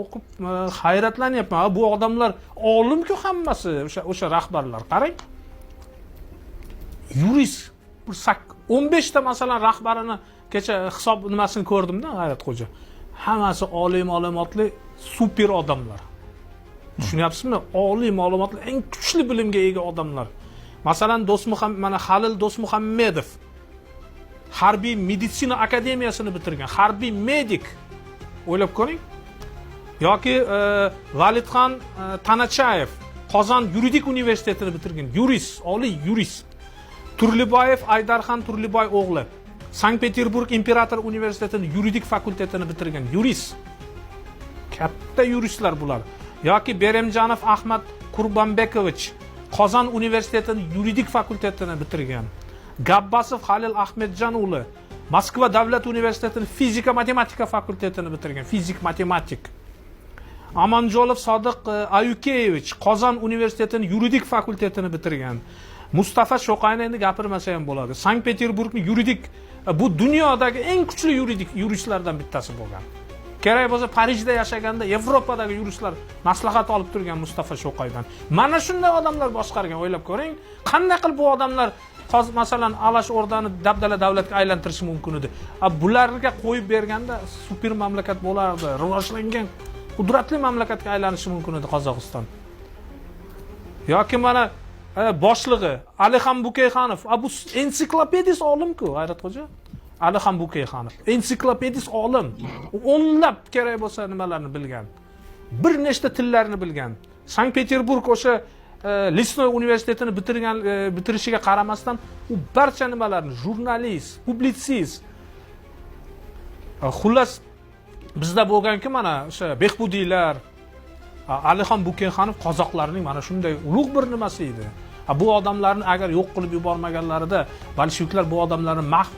O'qib hayratlanyapman. Bu odamlar olim-ku hammasi, o'sha rahbarlar. Qarang. Yurist 15 ta masalan rahbarini kecha hisob nimasini ko'rdim-da, G'ayratxo'ja. Hammasi oliy ma'lumotli super odamlar. Tushunyapsizmi? Oliy ma'lumotli, eng kuchli bilimga ega odamlar. Masalan, mana Halil Do'stmuhammedov harbiy meditsina akademiyasini bitirgan, harbiy medik. O'ylab ko'ring. Yoki Validxon Tanachayev Qozon yuridik universitetini bitirgan, yurist, oliy yurist. Turliboyev Aydarxon Turliboy o'g'li Sankt-Peterburg Imperator universitetini yuridik fakultetini bitirgan, yurist. Katta yuristlar bular. Yoki Beremjanov Ahmad Qurbonbekovich Qozon universitetini yuridik fakultetini bitirgan. Gabbasov Halil Ahmedjon o'g'li Moskva davlat universitetini fizika matematika fakultetini bitirgan, fizik matematik. Amanjolov Sodiq Ayukeyevich Qozon universitetini yuridik fakultetini bitirgan. Mustafa Shoqayni endi gapirmasa ham bo'ladi. Sankt-Peterburgni yuridik, bu dunyodagi eng kuchli yuridik yuristlardan bittasi bo'lgan. Kerak bo'lsa Parijda yashaganda Yevropadagi yuristlar maslahat olib turgan Mustafa Shoqaydan. Mana shunday odamlar boshqargan, o'ylab ko'ring. Qanday qilib bu odamlar masalan Alash O'rdani dabdala davlatga aylantirishi mumkin edi. Bularga qo'yib berganda super mamlakat bo'lardi, rivojlangan qudratli mamlakatga aylanishi mumkin edi Qozog'iston. Yoki mana boshlig'i Alixon Bukeyxonov, bu ensiklopedist olim-ku, G'ayratxo'ja. Alixon Bukeyxonov, ensiklopedist olim. O'nlab kerak bo'lsa nimalarni bilgan. Bir nechta tillarni bilgan. Sankt-Peterburg o'sha Lisnoy universitetini bitirishiga qaramasdan u barcha nimalarni, jurnalist, publitsist. Xullas bizda bo'lgan-ku mana o'sha Behbudiylar, Alixon Bukeyxonov qozoqlarning mana shunday ulug' bir nimasi edi. Bu odamlarni agar yo'q qilib yubormaganlarida, bolsheviklar bu odamlarni mahv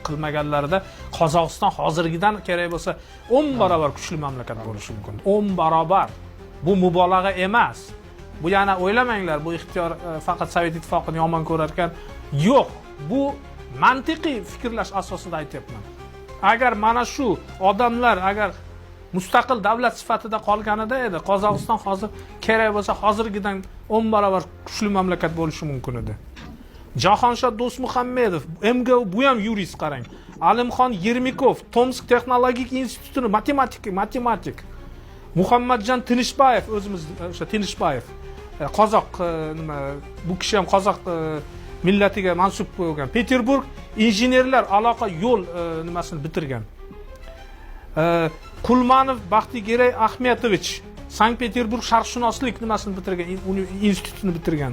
qilmaganlarida Qozog'iston hozirgidan kerak bo'lsa 10 barobar kuchli mamlakat bo'lishi mumkin. 10 barobar. Bu mubolag'a emas. Bu yana o'ylamanglar, bu ixtiyor faqat Sovet ittifoqini yomon ko'rar ekan. Yo'q, bu mantiqiy fikrlash asosida aytyapman. Agar mana shu odamlar agar mustaqil davlat sifatida qolganida edi, Qozog'iston hozir kerak bo'lsa hozirgidan 10 barobar kuchli mamlakat bo'lishi mumkin edi. Jahonshoh Do'stmuhammedov, MGU, bu ham yurist, qarang. Alimxon Yermikov, Tomsk texnologik institutini matematik. Muhammadjon Tinishbayev, o'zimiz o'sha Tinishbayev, qozoq nima, bu kishi ham qozoq millatiga mansub bo'lgan. Peterburg injenerlar aloqa yo'l nimasini bitirgan. Kulmanov Baxtigeray Ahmetovich Sankt-Peterburg sharqshunoslik nimasini bitirgan, institutini bitirgan.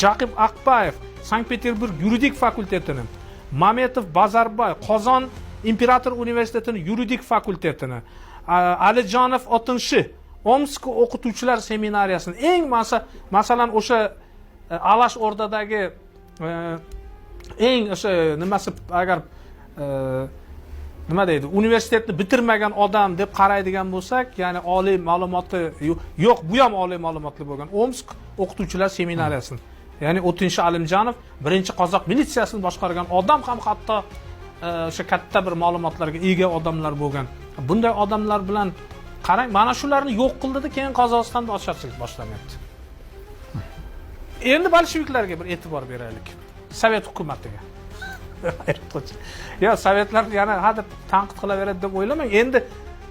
Jaqib Aqbayev Sankt-Peterburg yuridik fakultetini, Mametov Bazarbay Qozon Imperator universitetini yuridik fakultetini, Alijonov Otinshi Omsk o'qituvchilar seminariyasini, eng masalan o'sha Alash O'rdadagi eng o'sha nimasi, agar nima deydi, universitetni bitirmagan odam deb qaraydigan bo'lsak, ya'ni oliy ma'lumoti yo'q, bu ham oliy ma'lumotli bo'lgan Omsk o'qituvchilar seminariyasini. Ya'ni O'tinchi Alimjonov birinchi qozoq militsiyasini boshqargan odam ham hatto o'sha katta bir ma'lumotlarga ega odamlar bo'lgan. Bunday odamlar bilan qarang, mana shularni yo'q qildida, keyin Qozog'istonda ocharchilik boshlanyapti. Endi bolsheviklarga bir e'tibor beraylik. Sovet hukumatiga. Ya Sovetlar yana hadeb tanqid qilaveradi deb o'ylamang. Endi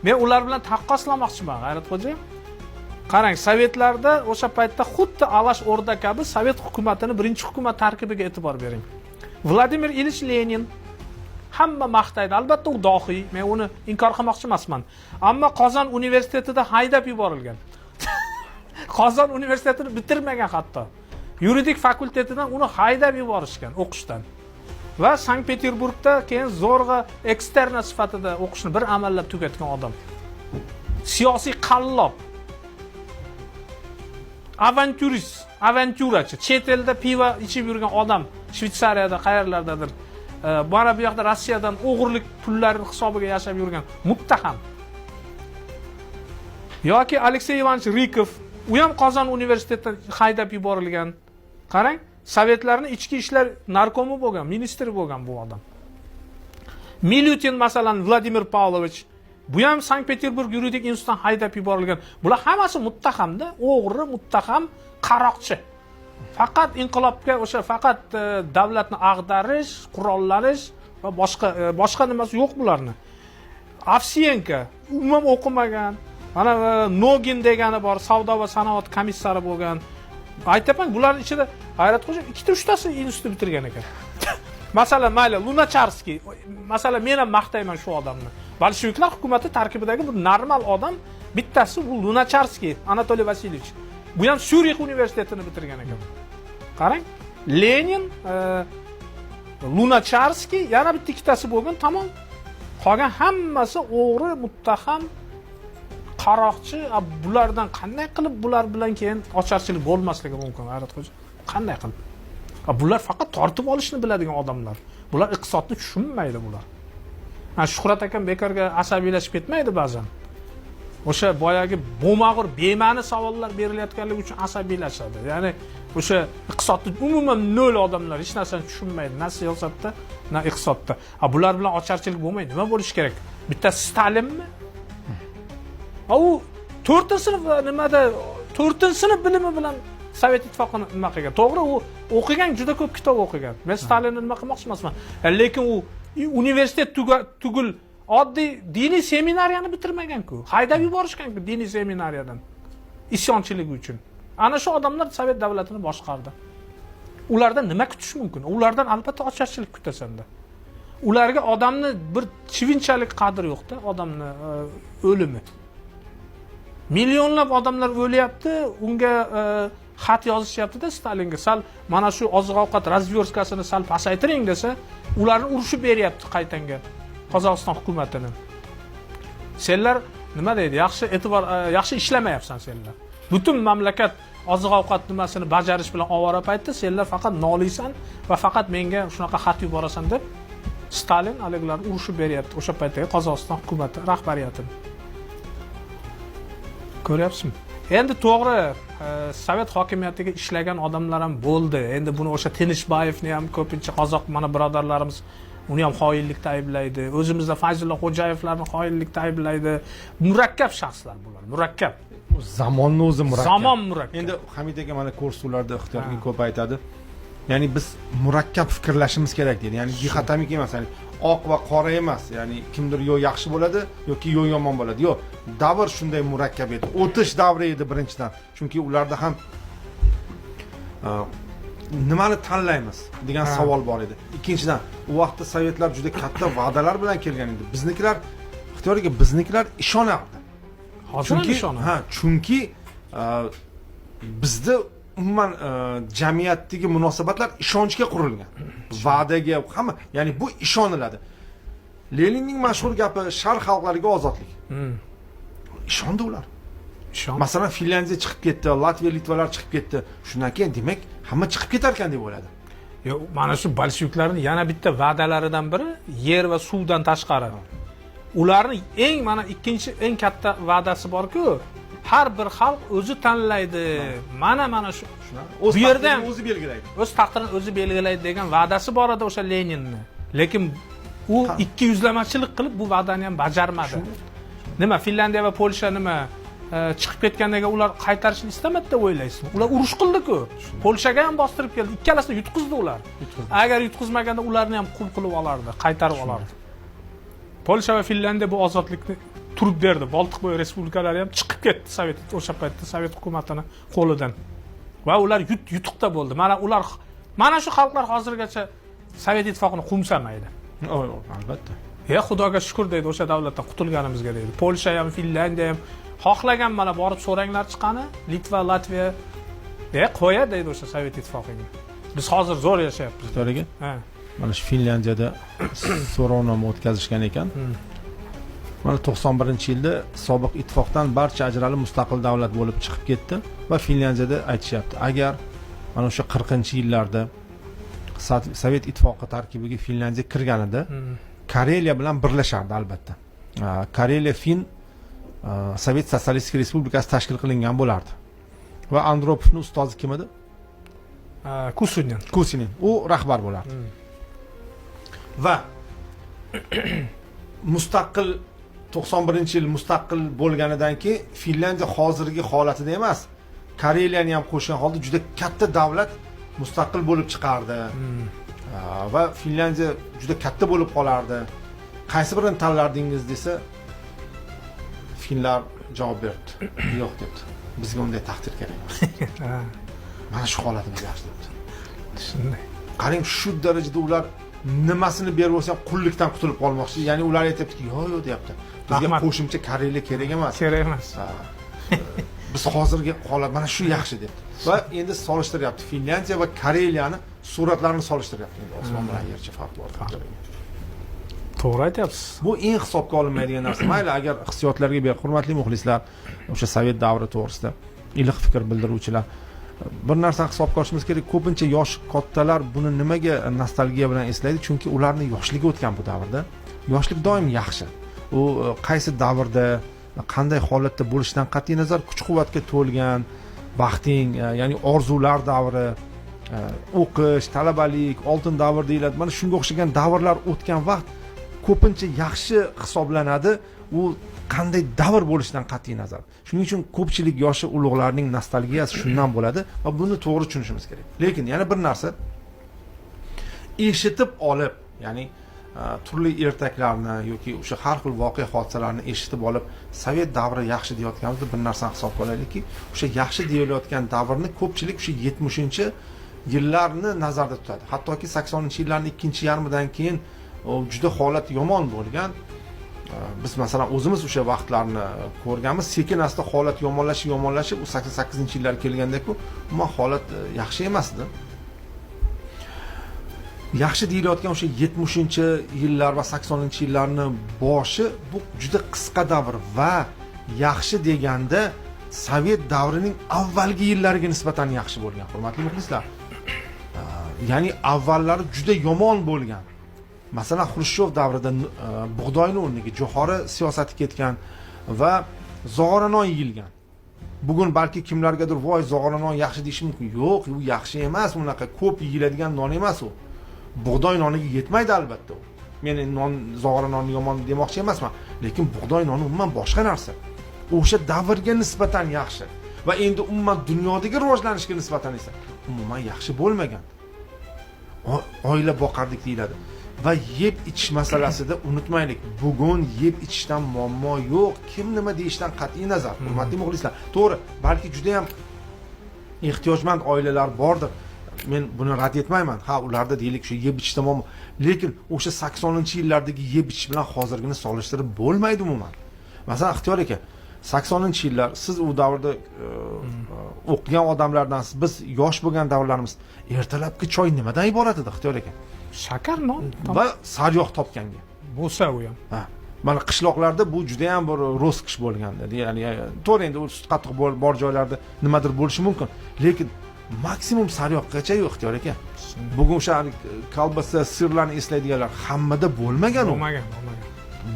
men ular bilan taqqoslamoqchiman, G'ayratxo'ja. Qarang, Sovetlarda o'sha paytda xuddi Alash O'rda kabi Sovet hukumatini birinchi hukumat tarkibiga e'tibor bering. Vladimir Ilich Lenin hamma maqtaydi. Albatta u dohiy, men uni inkor qilmoqchi emasman. Ammo Qozon universitetida haydab yuborilgan. Qozon universitetini bitirmagan hatto. Yuridik fakultetidan uni haydab yuborishgan o'qishdan. Va Sankt-Peterburgda keyin zo'rg'a eksterna sifatida o'qishni bir amallab tugatgan odam. Siyosiy qallob. Avanturachi, chet elda pivo ichib yurgan odam, Shvetsariyada, qayerlardadir. Mana bu yoqda Rossiyadan o'g'irlik pullari hisobiga yashab yurgan muttaham. Yoki Aleksey Ivanovich Rykov, u ham Qozon universitetidan haydab yuborilgan. Qarang, Sovetlarning ichki ishlar narkomi bo'lgan, ministri bo'lgan bu odam. Milutin masalan Vladimir Pavlovich Bu ham Sankt-Peterburg yuridik institutidan haydab yuborilgan. Bular hammasi muttahamda, o'g'ri, muttaham, qaroqchi. Faqat inqilobga o'sha faqat davlatni ag'darish, qurollanish va boshqa nimasi yo'q bularni. Avsiyenko umuman o'qimagan. Mana Nogin degani bor, savdo va sanoat komissari bo'lgan. Aytaman, bularning ichida G'ayratxo'ja 2-3 tasi institut bitirgan ekan. Masalan, mayli Lunacharskiy, masalan, men ham maqtayman shu odamni. Bolsheviklar hukumati tarkibidagi bir normal odam bittasi bu Lunacharskiy, Anatoliy Vasilyevich. Bu ham Syurix universitetini bitirgan ekan. Qarang, Lenin, Lunacharskiy, yana bitta ikkitasi bo'lgan, tamom. Qolgan hammasi o'g'ri, muttaham, qaroqchi. Bulardan qanday qilib bular bilan keyin ocharchilik bo'lmasligi mumkin, G'ayratxo'ja? Qanday qilib? Bular faqat tortib olishni biladigan odamlar. Bular iqtisodni tushunmaydi bular. Shuhrat akam bekorga asabiylashib ketmaydi ba'zan. O'sha boyagi bo'mag'ur, bema'ni savollar berilayotganligi uchun asabiylashadi. Ya'ni o'sha iqtisodni umuman nol odamlar, hech narsani tushunmaydi, na siyosatda, na iqtisodda. Bular bilan ocharchilik bo'lmaydi. Nima bo'lish kerak? Bittasi Stalinmi? U 4-sinf nimada 4-sinf bilimi bilan Sovet ittifoqini nima qilgan. To'g'ri, u o'qigan, juda ko'p kitob o'qigan. Men Stalinni nima qilmoqchi emasman. Lekin u universitet tugul oddiy diniy seminariyani bitirmagan-ku. Haydab yuborishgan-ku diniy seminariyadan. Isyonchiligi uchun. Ana shu odamlar Sovet davlatini boshqardi. Ulardan nima kutish mumkin? Ulardan albatta ocharchilik kutasan-da. Ularga odamni bir chivinchalik qadri yo'q-da, odamni o'limi. Millionlab odamlar o'lyapti, unga xat yozishyapti-da Stalinga. Sal mana shu oziq-ovqat razverskasini sal pasaytiring desa, ularni urushib beryapti qaytanga Qozog'iston hukumatini. Senlar nima deydi? Yaxshi ishlamayapsan senlar. Butun mamlakat oziq-ovqat nimasini bajarish bilan ovora paytda senlar faqat noliysan va faqat menga shunaqa xat yuborasan deb Stalin aleglarni urushib beryapti o'sha paytdagi Qozog'iston hukumati rahbariyatini. Ko'ryapsizmi? Endi to'g'ri, Sovet hokimiyatiga ishlagan odamlar ham bo'ldi. Endi buni o'sha Tinishbayevni ham ko'pincha qozoq mana birodarlarimiz uni ham xoinlikda ayblaydi. O'zimizda Fayzulla Xo'jayevlarni xoinlikda ayblaydi. Murakkab shaxslar bular, murakkab. Zamonni o'zi murakkab. Zamon murakkab. Endi Hamid aka mana kurslarda ixtiyorga ko'p aytadi. Ya'ni biz murakkab fikrlashimiz kerak deydi. Ya'ni dixotomik emas, ya'ni oq va qora emas. Ya'ni kimdir yo yaxshi bo'ladi yoki yo yomon bo'ladi. Yo'q, davr shunday murakkab edi. O'tish davri edi birinchidan. Chunki ularda ham nimani tanlaymiz degan savol bor edi. Ikkinchidan, u vaqtda sovetlar juda katta va'dalar bilan kelgan edi. Biznikilar ishonardi. Chunki chunki bizda umuman jamiyatdagi munosabatlar ishonchga qurilgan. Va'daga, hamma, ya'ni bu ishoniladi. Leninning mashhur gapi Sharq xalqlariga ozodlik. Ishondi ular. Masalan, Finlandiya chiqib ketdi, Latviya, Litvalar chiqib ketdi. Shundan keyin demak, hamma chiqib ketar ekan deb o'yladi. Yo'q, mana shu bolsheviklarning yana bitta va'dalaridan biri yer va suvdan tashqari. Ularning ikkinchi eng katta va'dasi bor-ku, har bir xalq o'zi tanlaydi. Mana shu. O'z taqdirini o'zi belgilaydi. O'z taqdirini o'zi belgilaydi degan va'dasi bor edi o'sha Leninni. Lekin u ikki yuzlamachilik qilib bu va'dani ham bajarmadi. Nima Finlandiya va Polsha nima chiqib ketgandaga ular qaytarishni istamadi deb o'ylaysizmi? Ular urush qildi-ku. Polshaga ham bostirib keldi. Ikkalasini yutqizdi ular. Agar yutqizmaganda ularni ham qul qilib olardi, qaytarib olardi. Polsha va Finlandiya bu ozodlikni turib berdi. Boltiqbo'yi respublikalari ham chiqib ketdi Sovet o'sha paytda Sovet hukumatining qo'lidan. Va ular yutuqda bo'ldi. Mana shu xalqlar hozirgacha Sovet ittifoqini qo'msamaydi. Albatta. Xudoga shukr deydi, o'sha davlatdan qutulganimizga deydi. Polsha ham, Finlandiya ham xohlagan mana borib so'ranglar chiqani, Litva, Latviya qo'ya deydi o'sha Sovet ittifoqiga. Biz hozir zo'r yashayapmiz. To'g'riga? Mana shu Finlandiyada so'rovnoma o'tkazishgan ekan. Mana 91-yilda sobiq ittifoqdan barcha ajralib mustaqil davlat bo'lib chiqib ketdi va Finlandiyada aytishyapti, agar mana o'sha 40-yillarda Sovet ittifoqi tarkibiga Finlandiya kirganida Kareliya bilan birlashardi albatta. Kareliya Fin Sovet Sotsialistik Respublikasi tashkil qilingan bo'lardi. Va Andropovning ustozi kim edi? Kusinin. U rahbar bo'lardi. Va mustaqil 91-yil mustaqil bo'lganidan keyin Finlyandiya hozirgi holatida emas, Kareliyani ham qo'shgan holda juda katta davlat mustaqil bo'lib chiqardi. Va Finlyandiya juda katta bo'lib qolardi. Qaysi birini tanlardingiz desa, finlar javob berdi. Yo'q debdi. Bizga unday taqdir kerak emas. Mana shu holatimiz yaxshi debdi. Shunday. Qarang, shu darajada ular nimasini berib olsa ham qullikdan qutulib qolmoqchi. Ya'ni ular aytibdiki, yo'q deyapti. Bizga qo'shimcha Kareliya kerak emas. Kerak emas. Biz hozirgi holat mana shu yaxshi debdi. Va endi solishtiryapti. Finlyandiya va Kareliyani suratlarini solishtiryapti. Endi osmon bilan yercha farq bor. To'g'ri aytyapsiz. Bu eng hisobga olinmaydigan narsa. Mayli, agar hissiyotlarga ber, hurmatli muxlislar, o'sha Sovet davri to'g'risida iliq fikr bildiruvchilar, bir narsani hisobga olishimiz kerak. Ko'pincha yosh kattalar buni nimaga nostalgiya bilan eslaydi? Chunki ularni yoshligi o'tgan bu davrda. Yoshlik doim yaxshi. U qaysi davrda, qanday holatda bo'lishidan qat'iy nazar kuch-quvvatga to'lgan vaqting, ya'ni orzular davri, o'qish, talabalik, oltin davr deyiladi. Mana shunga o'xshagan davrlar o'tgan vaqt ko'pincha yaxshi hisoblanadi. U qanday davr bo'lishidan qat'iy nazar. Shuning uchun ko'pchilik yoshi ulug'larning nostalgiyasi shundan bo'ladi va buni to'g'ri tushunishimiz kerak. Lekin yana bir narsa, eshitib olib, ya'ni turli ertaklarni yoki o'sha har xil voqea hodisalarni eshitib olib, Sovet davri yaxshi deyotganimizda bir narsani hisobga olaylikki, o'sha yaxshi deyilayotgan davrni ko'pchilik o'sha 70-yillarni nazarda tutadi. Hattoki 80-yillarning ikkinchi yarmidan keyin juda holat yomon bo'lgan. Biz masalan o'zimiz o'sha vaqtlarni ko'rganmiz. Sekin asta holat yomonlashib, u 88-yillar kelganda-ku, umuman holat yaxshi emas edi. Yaxshi deyilayotgan o'sha 70-yillar va 80-yillarni boshi bu juda qisqa davr va yaxshi deganda Sovet davrining avvalgi yillariga nisbatan yaxshi bo'lgan, hurmatli muxlislar. Ya'ni avvallari juda yomon bo'lgan. Masalan, Xrushchev davrida bug'doyning o'rniga jo'xori siyosati ketgan va zog'oranon yeyilgan. Bugun balki kimlargadir voy zog'oranon yaxshi deyish mumkin. Yo'q, u yaxshi emas, unaqa ko'p yeyiladigan non emas u. Bug'doy noniga yetmaydi albatta u. Men zog'oranonni yomon demoqchi emasman, lekin bug'doy noni umuman boshqa narsa. O'sha davrga nisbatan yaxshi va endi umuman dunyodagi rivojlanishga nisbatan esa umuman yaxshi bo'lmagan. Oila boqardik deyiladi. Va yeb ichish masalasida unutmaylik, bugun yeb ichishdan muammo yo'q. Kim nima deyishdan qat'iy nazar, hurmatli muxlislar. To'g'ri, balki juda ham ehtiyojmand oilalar bordir. Men buni rad etmayman. Ha, ularda deylik shu yeb ichishda muammo. Lekin o'sha 80-yillardagi yeb ichish bilan hozirgini solishtirib bo'lmaydi umuman. Masalan, Ixtiyor aka, 80-yillar siz u davrda o'qigan odamlardansiz. Biz yosh bo'lgan davrlarimiz ertalabki choy nimadan iborat edi, Ixtiyor aka? Shakar non va sariyog' topganga. Bo'lsa u ham. Ha. Mana qishloqlarda bu juda ham bir ro'skish bo'lganda. Ya'ni to'g'ri, endi sut qatiq bor joylarda nimadir bo'lishi mumkin, lekin maksimum sariyog'gacha yo'q, Ixtiyor aka. Bugun o'sha kolbasa, sirlarni eslaydiganlar hammada bo'lmagan u. Bo'lmagan.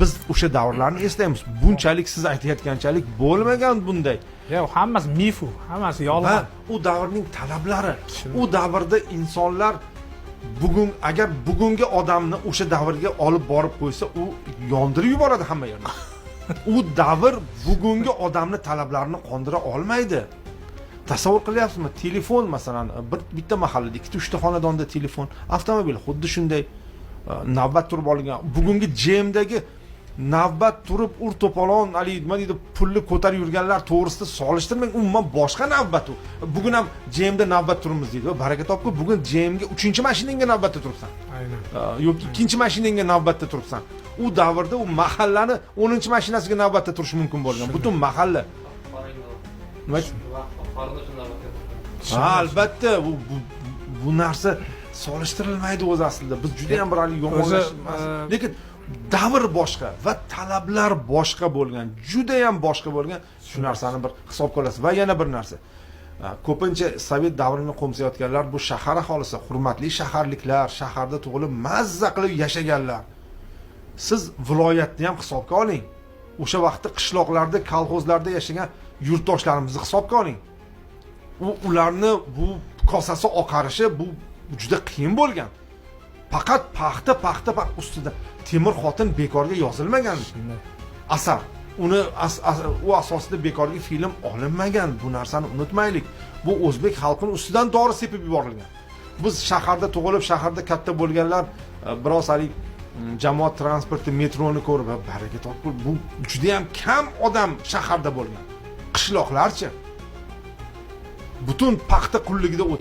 Biz o'sha davrlarni eslaymiz. Bunchalik siz aytayotganchalik bo'lmagan bunday. Yo'q, hammasi mif u, hammasi yolg'on. U davrning talablari, u davrda insonlar agar bugungi odamni o'sha davrga olib borib qo'ysa, u yondirib yuboradi hamma yerni. U davr bugungi odamni talablarini qondira olmaydi. Tasavvur qilyapsizmi? Telefon masalan, bitta mahallada 2-3 ta xonadonda telefon, avtomobil xuddi shunday navbat turib olgan. Bugungi JMdagi navbat turib to'polon, nima deydi, pulni ko'tarib yurganlar to'g'risida solishtirmang, umuman boshqa navbat u. Bugun ham JMda navbat turibmiz deydi. Va baraka topku, bugun JMga 3-mashinangga navbatda turibsan. Aynan. Yoki 2-mashinangga navbatda turibsan. U davrda u mahallani 10-mashinasiga navbatda turish mumkin bo'lgan. Butun mahalla. Nima? Albatta, bu narsa solishtirilmaydi o'zi aslida. Biz juda ham bir yomonlashamiz. Lekin davr boshqa va talablar boshqa bo'lgan, juda ham boshqa bo'lgan. Shu narsani bir hisobga olasiz. Va yana bir narsa. Ko'pincha Sovet davrini qo'msayotganlar bu shahar aholisi, hurmatli shaharliklar, shaharda tug'ilib mazza qilib yashaganlar. Siz viloyatni ham hisobga oling. O'sha vaqtda qishloqlarda, kolxozlarda yashagan yurtdoshlarimizni hisobga oling. Ularni bu kosasi oqarishi bu juda qiyin bo'lgan. Faqat paxta ustida temir xotin bekorga yozilmagan. asar. Uni u asosida bekorga film olinmagan. Bu narsani unutmaylik. Bu o'zbek xalqining ustidan dori sepib yuborilgan. Biz shaharda tug'ilib, shaharda katta bo'lganlar biroz hali jamoat transporti, metroni ko'rib, baraka topib, bu juda ham kam odam shaharda bo'lgan. Qishloqlarchi butun paxta qulligida